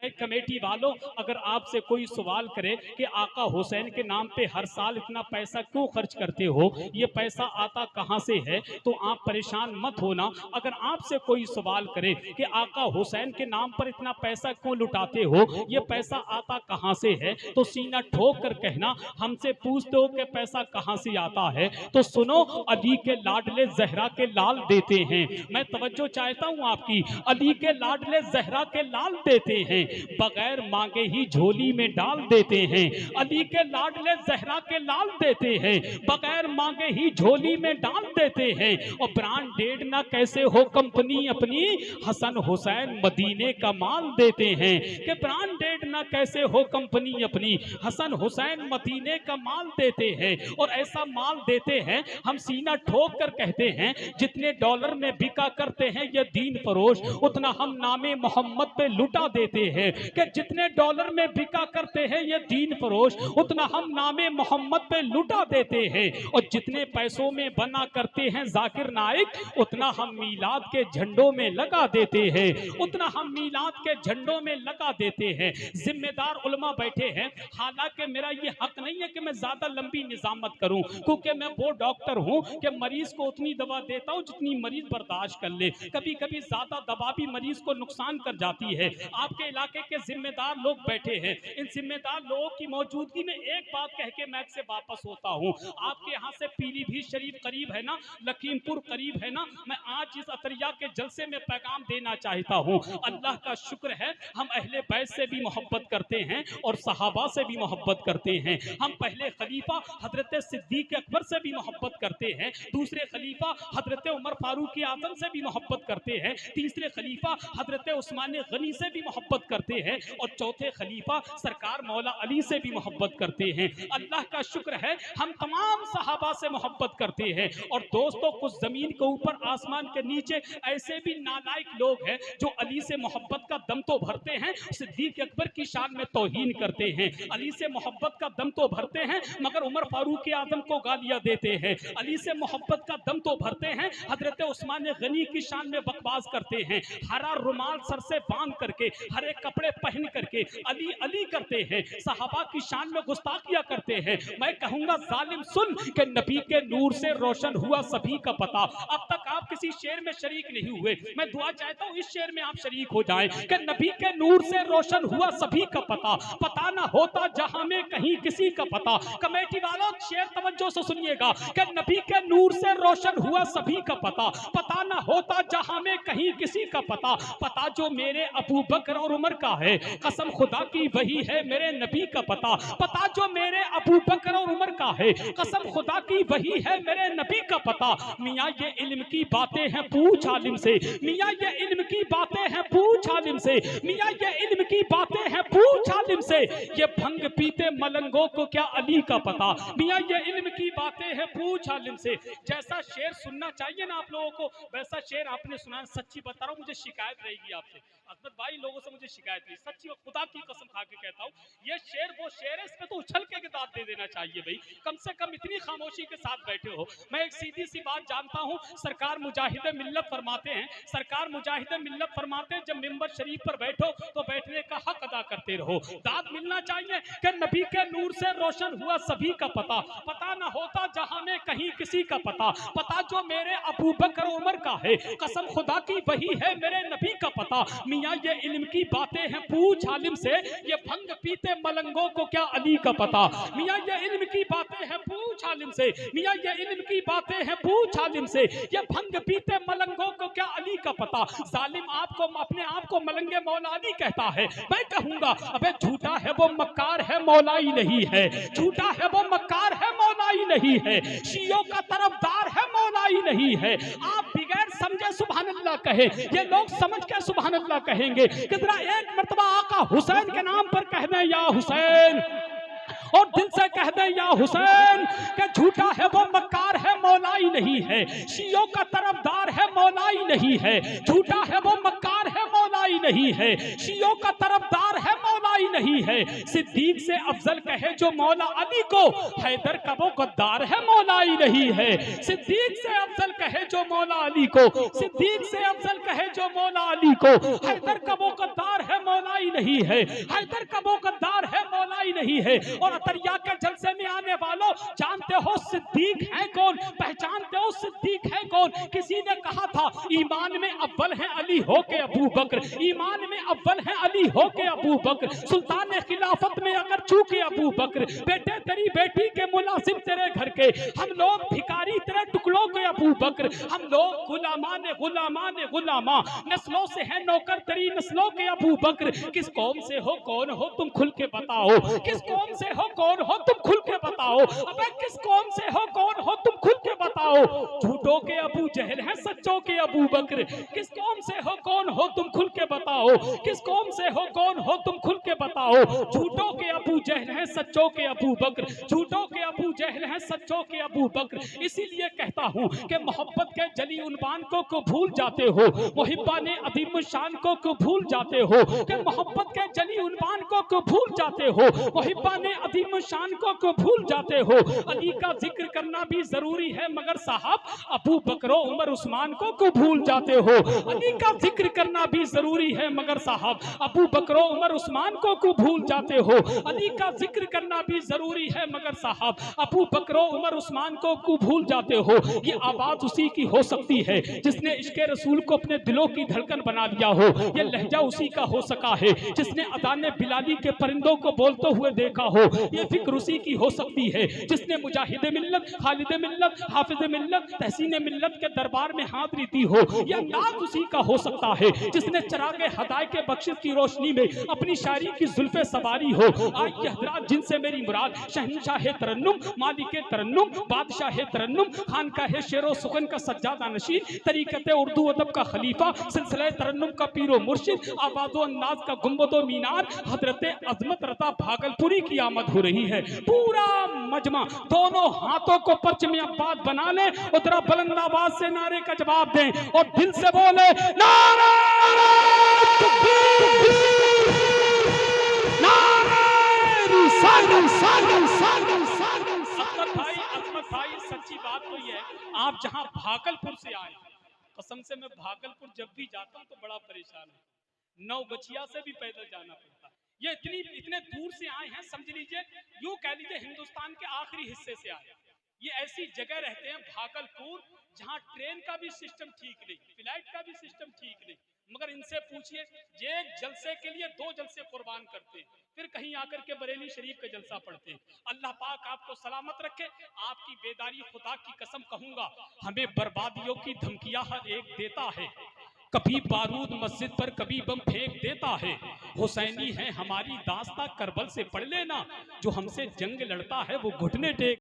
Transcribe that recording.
Committee वालों, अगर आपसे कोई सवाल करे कि आका हुसैन के नाम पे हर साल इतना पैसा क्यों खर्च करते हो, ये पैसा आता कहां से है, तो आप परेशान मत होना। अगर आपसे कोई सवाल करे कि आका हुसैन के नाम पर इतना पैसा क्यों लुटाते हो, ये पैसा आता कहां से है, तो सीना ठोक कर कहना, हमसे पूछते हो कि पैसा कहां से आता है, तो सुनो, अली के लाडले जहरा के लाल देते हैं। मैं तवज्जो चाहता हूं आपकी, अली के लाडले जहरा के लाल देते हैं, बगैर मांगे ही झोली में डाल देते हैं। अली के लाडले जहरा के लाल देते हैं, बगैर मांगे ही झोली में डाल देते हैं। और ब्रांडेड ना कैसे हो कंपनी अपनी, हसन हुसैन मदीने का माल देते हैं। कि ब्रांडेड ना कैसे हो कंपनी अपनी, हसन हुसैन मदीने का माल देते हैं। और ऐसा माल देते हैं, हम सीना ठोक कर कहते हैं, जितने डॉलर में बिका करते हैं ये दीन फरोश, उतना हम नामे मोहम्मद पे लुटा देते हैं। कि जितने डॉलर में बिका करते हैं ये दीन फरोश, उतना हम नामे मोहम्मद पे लुटा देते हैं। और जितने पैसों में बना करते हैं जाकिर नाइक, उतना हम मीलाद के झंडों में लगा देते हैं, उतना हम मीलाद के झंडों में लगा देते हैं। जिम्मेदार उलमा बैठे हैं, हालांकि मेरा ये हक नहीं है कि मैं ज्यादा लंबी निजामत करूं, क्योंकि मैं वो डॉक्टर हूं कि मरीज को उतनी दवा देता हूं जितनी मरीज बर्दाश्त कर ले। कभी कभी ज्यादा दवा भी मरीज को नुकसान कर जाती है। आपके इलाके के जिम्मेदार लोग बैठे हैं, इन जिम्मेदार लोगों की मौजूदगी में एक बात कह के मैं से वापस होता हूं। आपके यहाँ से पीलीभीत शरीफ करीब है ना, लखीमपुर करीब है ना, मैं आज इस अतरिया के जलसे में पैगाम देना चाहता हूं। अल्लाह का शुक्र है, हम अहले बैत से भी मोहब्बत करते हैं और सहाबा से भी मोहब्बत करते हैं। हम पहले खलीफा हजरत सिद्दीक अकबर से भी मोहब्बत करते हैं, दूसरे खलीफा हजरत उमर फारूक आजम से भी मोहब्बत करते हैं, तीसरे खलीफा हजरत उस्मान गनी से भी मोहब्बत करते हैं, और चौथे खलीफा सरकार मौला अली से भी मोहब्बत करते हैं। अल्लाह का शुक्र है, हम तमाम सहाबा से मोहब्बत करते हैं। और दोस्तों, कुछ जमीन के ऊपर आसमान के नीचे ऐसे भी नालायक लोग हैं जो अली से मोहब्बत का दम तो भरते हैं, सिद्दीक अकबर की शान में तौहीन करते हैं। अली से मोहब्बत का दम तो भरते हैं, मगर उमर फारूक आजम को गालियां देते हैं। अली से मोहब्बत का दम तो भरते हैं, हजरत उस्मान गनी की शान में बकवास करते हैं। हरा रुमाल सर से बांध करके, हरे कपड़े पहन करके अली अली करते हैं, सहाबा की शान में गुस्ताखियां करते हैं। मैं कहूंगा जालिम सुन, कि नबी के नूर से रोशन हुआ सभी का पता। अब तक आप किसी शेर में शरीक नहीं हुए, मैं दुआ चाहता हूं इस शेर में आप शरीक हो जाएं। कि नबी के नूर से रोशन हुआ सभी का पता, पता ना होता जहां में कहीं किसी का पता। कमेटी वालों, शेर तवज्जो से सुनिएगा। कि नबी के नूर से रोशन हुआ सभी का पता, पता ना होता जहां में कहीं किसी का पता। पता जो मेरे अबू बकर और उमर का है, कसम खुदा की वही है मेरे नबी का पता। पता जो मेरे अबू बकर और उमर का है, कसम खुदा की वही है मेरे नबी का पता। मियाँ ये इल्म की बातें हैं पूछ आलिम से, मियाँ ये इल्म की बातें हैं पूछ आलिम से, मियाँ ये इल्म की बातें हैं पूछ आलिम से। ये भंग पीते मलंगों को क्या अली का पता, मियाँ ये इल्म की बातें हैं पूछ आलिम से। जैसा शेर सुनना चाहिए ना आप लोगों को, वैसा शेर आपने सुना। सच्ची बता रहा हूँ, मुझे शिकायत रहेगी आपसे, अजमत भाई लोगों से मुझे शिकायत नहीं, सच्ची खुदा की कसम खा के कहता हूँ, ये शेर वो शेर है, इस पे तो उछल के दाद दे देना चाहिए भाई। कम से कम इतनी खामोशी के साथ बैठे हो। मैं एक सीधी सी बात जानता हूँ, सरकार मुजाहिद मिल्लत फरमाते हैं, सरकार मुजाहिद मिल्लत फरमाते हैं, जब मिंबर शरीफ पर बैठो तो बैठने का हक अदा करते रहो। दाद मिलना चाहिए कि नबी के नूर से रोशन हुआ सभी का पता, पता ना होता जहां में कहीं किसी का पता। पता जो मेरे अबू बकर उमर का है, कसम खुदा की वही है मेरे नबी का पता। मियाँ ये इल्म की बातें हैं पूछ आलिम से, ये भंग पीते मलंगों को क्या अली का पता। मियाँ ये इल्म की बातें हैं पूछ आलिम से, मियाँ ये इल्म की बातें हैं पूछ आलिम से, ये भंग पीते मलंगों को क्या अली का पता। जालिम आपको अपने आप को मलंगे मौला अली कहता है, मैं कहूंगा अबे झूठा है वो मक्कार है मौला ही नहीं है, झूठा है वो मक्कार है मौला ही नहीं है, शियों का तरफदार है मौला ही नहीं है। आप बगैर समझे सुभान अल्लाह कहे, ये लोग समझ के सुभान अल्लाह कहेंगे। कितना एक मर्तबा आका हुसैन के नाम पर कह दें या हुसैन, और दिल से कह दे या हुसैन, कि झूठा है वो मक्कार है मौला ही नहीं है, शियों का तरफदार है मौला ही नहीं है, झूठा है वो मक्कार है मौला ही नहीं है, शियों का तरफदार है मौला ही नहीं है। सिद्दीक से अफजल कहे जो मौला अली को, हैदर का वो गद्दार है मौला ही नहीं है। सिद्दीक से अफजल कहे जो मौला अली को, सिद्दीक से अफजल कहे जो मौला अली को, हैदर का वो गद्दार है मौला ही नहीं है। हैदर का वो गद्दार है मौला ही नहीं है। और अतरिया के जलसे में आने वालों, जानते हो सिद्दीक है कौन, पहचानते हो सिद्दीक है कौन? किसी ने कहा था ईमान में अव्वल है अली हो के अबू बकर, ईमान में अव्वल है अली हो के अबू बकर, सुल्तान खिलाफत में अगर चूके अबू बकर, बेटे तेरी बेटी के मुलाजिम तेरे घर के, हम लोग भिखारी तेरे टुकड़ों के अबू बकर, हम लोग गुलामान गुलामा नस्लों से है नौकर तेरी नस्लों के अबू बकर। किस कौम से हो, कौन हो तुम खुल के बताओ, किस कौम से हो, कौन हो तुम खुल के बताओ, अबे किस कौम से हो, कौन हो तुम खुल के बताओ। झूठों के अबू जहल हैं सच्चों के अबू बकर, किस कौम से हो, कौन हो तुम खुल के बताओ, किस कौम से हो, कौन हो तुम खुल के बताओ। झूठों के अबू जहल हैं सच्चों के अबू बकर, झूठों के अबू जहल हैं सच्चों के अबू बकर। इसीलिए कहता हूं कि मोहब्बत के जली उनवान को भूल जाते हो, मुहिब्बाने अदीम शान को भूल जाते हो, कि मोहब्बत के जली उनवान को भूल जाते हो, मुहिब्बाने अदीम शान को भूल जाते हो। अली का जिक्र करना भी जरूरी है मगर साहब अबू बकर उमर उस्मान को भूल जाते हो। अली का जिक्र करना भी जरूरी है मगर साहब अबू बकर उमर उस्मान को भूल जाते हो। अली का जिक्र करना भी जरूरी है मगर साहब अबू बकर उमर उस्मान को भूल जाते हो। ये आवाज उसी की हो सकती है जिसने इश्क़े रसूल को अपने दिलों की धड़कन बना दिया हो। ये लहजा उसी का हो सका है जिसने अदाने बिलाली के परिंदों को बोलते हुए देखा हो। ये फिक्र उसी की हो सकती है जिसने मुजाहिद मिल्लत, खालिद मिल्लत, हाफिज मिल्लत, तहसीन मिल्लत के दरबार में हाजिरी दी हो। यह अंदाज उसी का हो सकता है जिसने चरागे हदाय के बख्शिश की रोशनी में अपनी शायरी की जुल्फे सवारी हो। आज ये हजरात जिनसे मेरी मुराद शहंशाह तरन्नुम, मालिक तरन्नुम, बादशाह तरन्नुम, खानकाह शेरो सुखन का सज्जादा नशीन, तरीक़त उर्दू अदब का खलीफा, सिलसिला तरन्नुम का पीरो मुर्शिद, आवाज़ो अंदाज का गुंबदो मीनार, हजरत अजमत रता भागलपुरी की आमद हो रही है। पूरा मजमा दोनों हाथों को पर्च में अब्बास बना ले, उतरा बुलंद आवाज से नारे का जवाब दें और दिल से बोले नारे तकबीर, नारे अजमत भाई सच्ची बात तो ये है, आप जहां भागलपुर से आए, कसम से मैं भागलपुर जब भी जाता हूं तो बड़ा परेशान हूं। नौगछिया से भी पैदल जाना पड़ता है। ये इतने दूर से आए हैं, समझ लीजिए यूं कह लीजिए हिंदुस्तान के आखिरी हिस्से से आए। ये ऐसी जगह रहते हैं भागलपुर जहां ट्रेन का भी सिस्टम ठीक नहीं, फ्लाइट का भी सिस्टम ठीक नहीं, मगर इनसे पूछिए एक जलसे के लिए 2 जलसे कुर्बान करते, फिर कहीं आकर के बरेली शरीफ का जलसा पढ़ते। अल्लाह पाक आपको सलामत रखे। आपकी बेदारी खुदा की कसम कहूंगा हमें बर्बादियों की धमकियां हर एक देता है। कभी बारूद मस्जिद पर कभी बम फेंक देता है। हुसैनी है हमारी दास्ता करबल से पढ़ लेना, जो हमसे जंग लड़ता है वो घुटने टेक